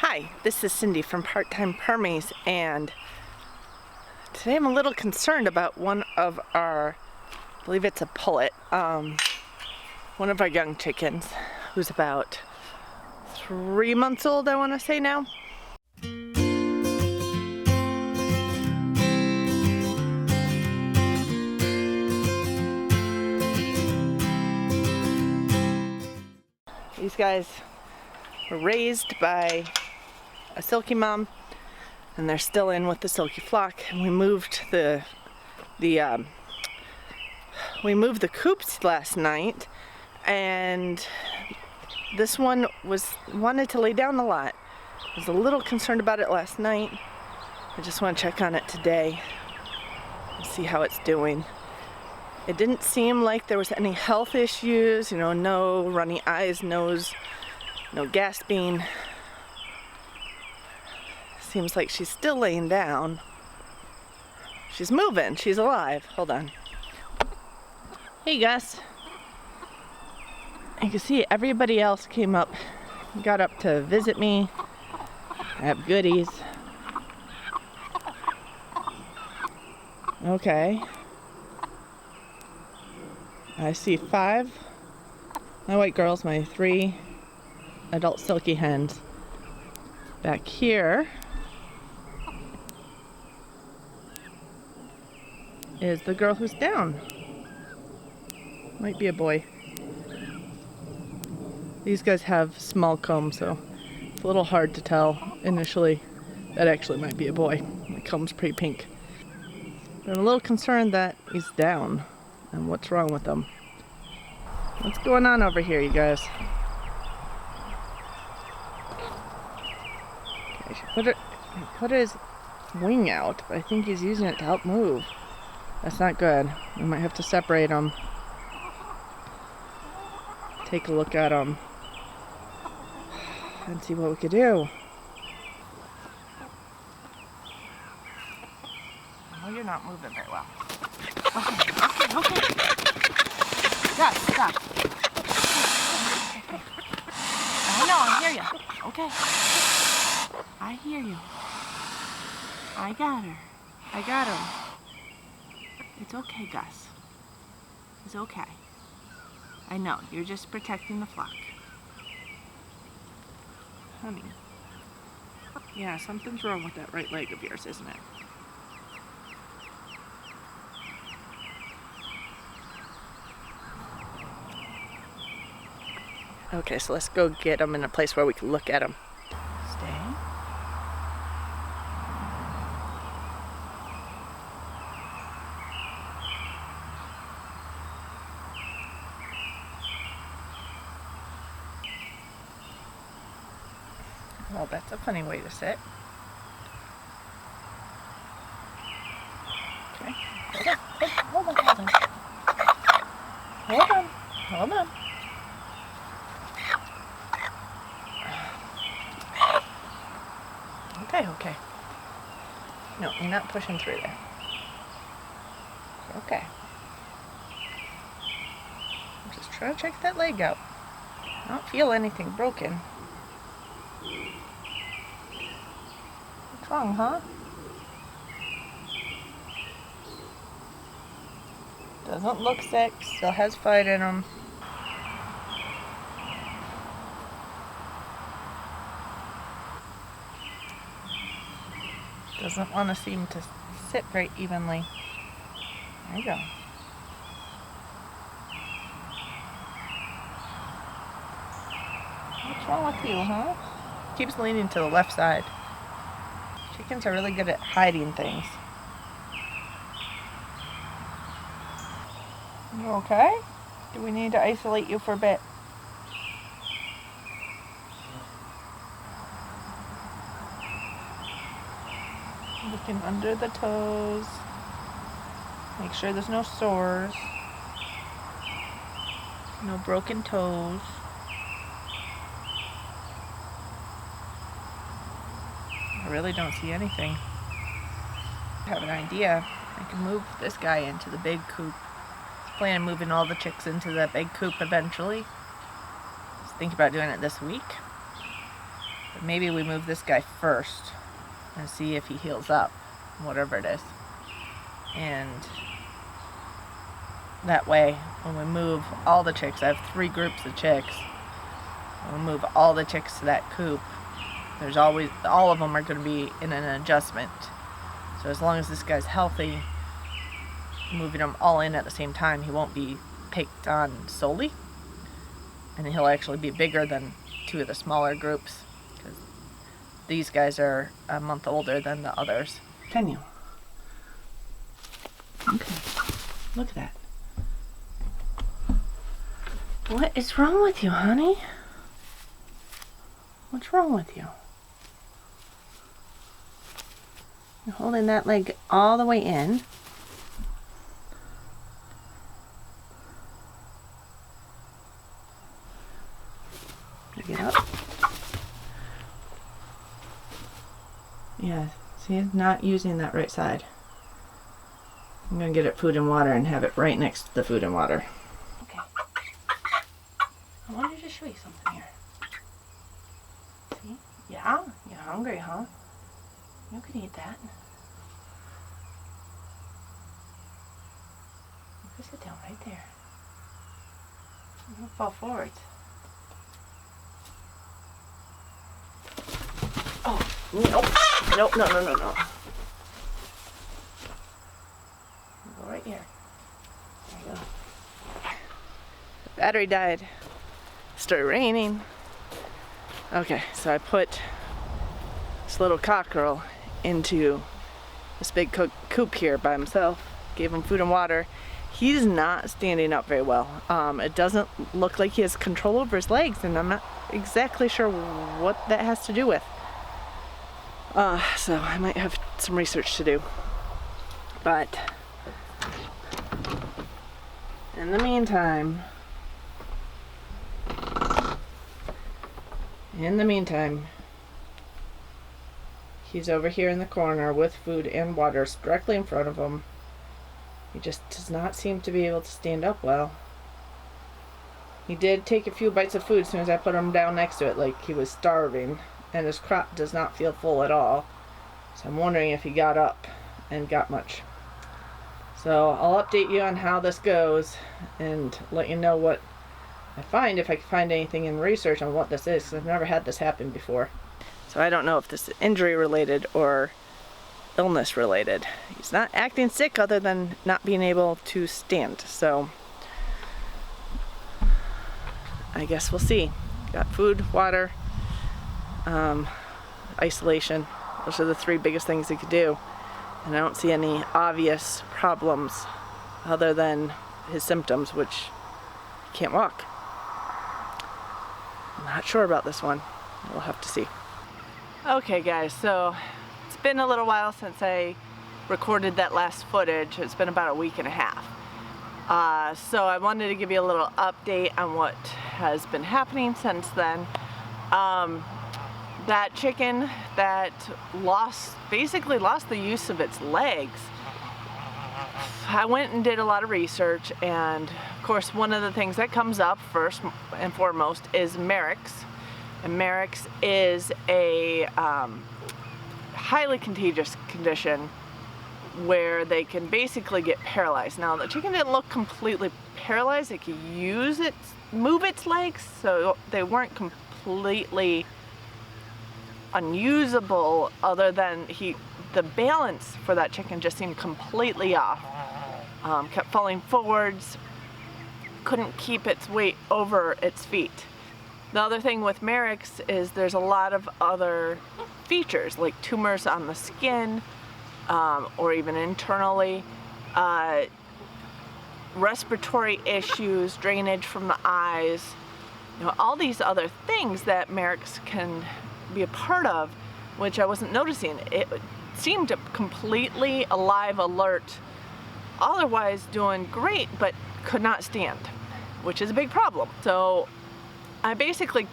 Hi, this is Cindy from Part-Time Permies, and today I'm a little concerned about one of our, I believe it's a pullet, one of our young chickens, who's about 3 months old, I want to say now. These guys were raised by a silky mom, and they're still in with the silky flock. And we moved the coops last night, and this one wanted to lay down a lot. I was a little concerned about it last night. I just want to check on it today and see how it's doing. It didn't seem like there was any health issues, no runny eyes, nose, no gasping. Seems like she's still laying down. She's moving, she's alive. Hold on. Hey Gus. You can see everybody else got up to visit me. I have goodies. Okay. I see 5 my white girls, my 3 adult silky hens. Back here is the girl who's down. Might be a boy. These guys have small combs, so it's a little hard to tell initially. That actually might be a boy. The comb's pretty pink. But I'm a little concerned that he's down. And what's wrong with him? What's going on over here, you guys? Okay, she put his wing out, but I think he's using it to help move. That's not good. We might have to separate them. Take a look at them. And see what we could do. Oh, you're not moving very well. Okay. Stop. Okay. I know, I hear you. Okay. I hear you. I got her. I got him. It's okay, Gus. It's okay. I know, you're just protecting the flock. Honey. Yeah, something's wrong with that right leg of yours, isn't it? Okay, so let's go get them in a place where we can look at them. Stay. Well, that's a funny way to sit. Okay. Hold on. Okay. No, you're not pushing through there. Okay. I'm just trying to check that leg out. I don't feel anything broken. What's wrong, huh? Doesn't look sick, still has fight in him. Doesn't want to seem to sit very evenly. There you go. What's wrong with you, huh? Keeps leaning to the left side. Chickens are really good at hiding things. You okay? Do we need to isolate you for a bit? Looking under the toes. Make sure there's no sores. No broken toes. I really don't see anything. I have an idea. I can move this guy into the big coop. I plan on moving all the chicks into the big coop eventually. Just think about doing it this week. But maybe we move this guy first and see if he heals up, whatever it is. And that way, when we move all the chicks, I have 3 groups of chicks. When we move all the chicks to that coop, there's always, all of them are going to be in an adjustment. So as long as this guy's healthy, moving them all in at the same time, he won't be picked on solely. And he'll actually be bigger than 2 of the smaller groups, because these guys are a month older than the others. Can you? Okay. Look at that. What is wrong with you, honey? What's wrong with you? You're holding that leg all the way in. Get up. Yeah, see, it's not using that right side. I'm gonna get it food and water and have it right next to the food and water. Okay. I wanted to show you something here. See? Yeah? You're hungry, huh? You can eat that. You can sit down right there. Don't fall forward. Oh, no. Nope, no. Go right here. There you go. The battery died. Started raining. Okay, so I put this little cockerel into this big coop here by himself. Gave him food and water. He's not standing up very well. It doesn't look like he has control over his legs, and I'm not exactly sure what that has to do with. So I might have some research to do. But in the meantime, he's over here in the corner with food and water directly in front of him. He just does not seem to be able to stand up well. He did take a few bites of food as soon as I put him down next to it, like he was starving. And his crop does not feel full at all. So I'm wondering if he got up and got much. So I'll update you on how this goes and let you know what I find, if I can find anything in research on what this is, because I've never had this happen before. So I don't know if this is injury related or illness related. He's not acting sick other than not being able to stand. So I guess we'll see. Got food, water, isolation. Those are the 3 biggest things he could do, and I don't see any obvious problems other than his symptoms, which he can't walk. I'm not sure about this one. We'll have to see. Okay guys, so it's been a little while since I recorded that last footage. It's been about a week and a half. So I wanted to give you a little update on what has been happening since then. That chicken that basically lost the use of its legs, I went and did a lot of research, and of course one of the things that comes up first and foremost is Merrick's. And Merrick's is a highly contagious condition where they can basically get paralyzed. Now the chicken didn't look completely paralyzed. It could move its legs, so they weren't completely unusable, other than the balance for that chicken just seemed completely off. Kept falling forwards, couldn't keep its weight over its feet. The other thing with Merrick's is there's a lot of other features, like tumors on the skin, or even internally, respiratory issues, drainage from the eyes, all these other things that Merrick's can be a part of, which I wasn't noticing. It seemed completely alive, alert, otherwise doing great, but could not stand, which is a big problem. So I basically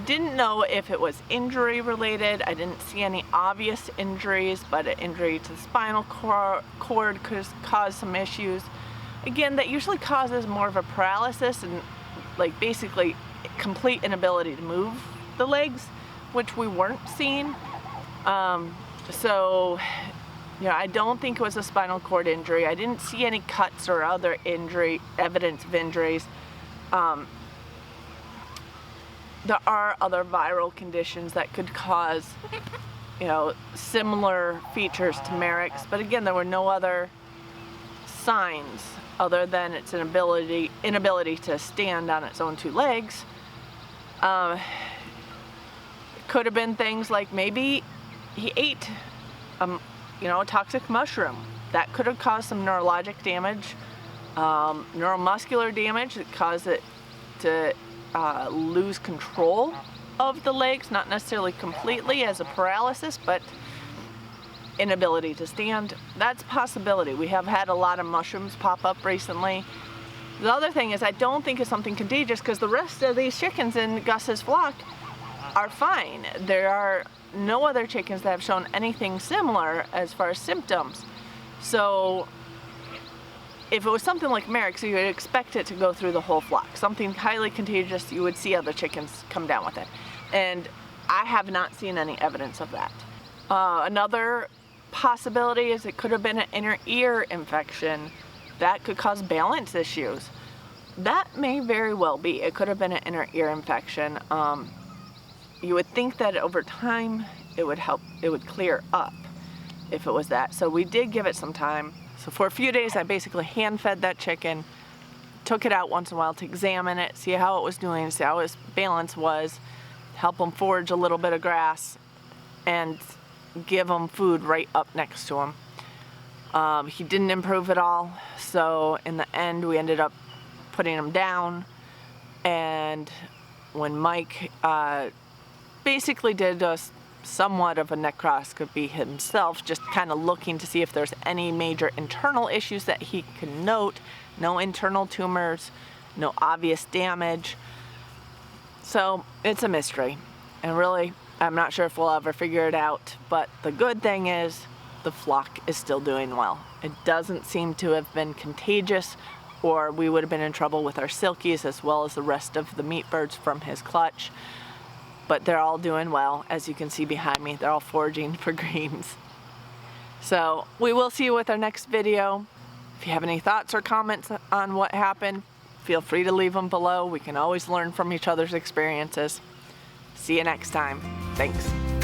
didn't know if it was injury related. I didn't see any obvious injuries, but an injury to the spinal cord could cause some issues. Again, that usually causes more of a paralysis and like basically complete inability to move the legs. which we weren't seeing. So, I don't think it was a spinal cord injury. I didn't see any cuts or other evidence of injuries. There are other viral conditions that could cause, similar features to Merrick's, but again, there were no other signs other than its inability to stand on its own two legs. Could have been things like maybe he ate, a toxic mushroom. That could have caused some neurologic damage, neuromuscular damage that caused it to lose control of the legs, not necessarily completely as a paralysis, but inability to stand. That's a possibility. We have had a lot of mushrooms pop up recently. The other thing is I don't think it's something contagious because the rest of these chickens in Gus's flock are fine. There are no other chickens that have shown anything similar as far as symptoms. So if it was something like Merrick's, you would expect it to go through the whole flock. Something highly contagious, you would see other chickens come down with it. And I have not seen any evidence of that. Another possibility is it could have been an inner ear infection that could cause balance issues. That may very well be. It could have been an inner ear infection. You would think that over time it would clear up if it was that. So we did give it some time. So for a few days I basically hand fed that chicken, took it out once in a while to examine it, see how it was doing, see how its balance was, help him forage a little bit of grass, and give him food right up next to him. He didn't improve at all, so in the end we ended up putting him down, and when Mike basically did somewhat of a necroscopy himself, just kind of looking to see if there's any major internal issues that he can note. No internal tumors, no obvious damage. So it's a mystery, and really I'm not sure if we'll ever figure it out, but the good thing is the flock is still doing well. It doesn't seem to have been contagious, or we would have been in trouble with our silkies as well as the rest of the meat birds from his clutch. But they're all doing well. As you can see behind me, they're all foraging for greens. So we will see you with our next video. If you have any thoughts or comments on what happened, feel free to leave them below. We can always learn from each other's experiences. See you next time. Thanks.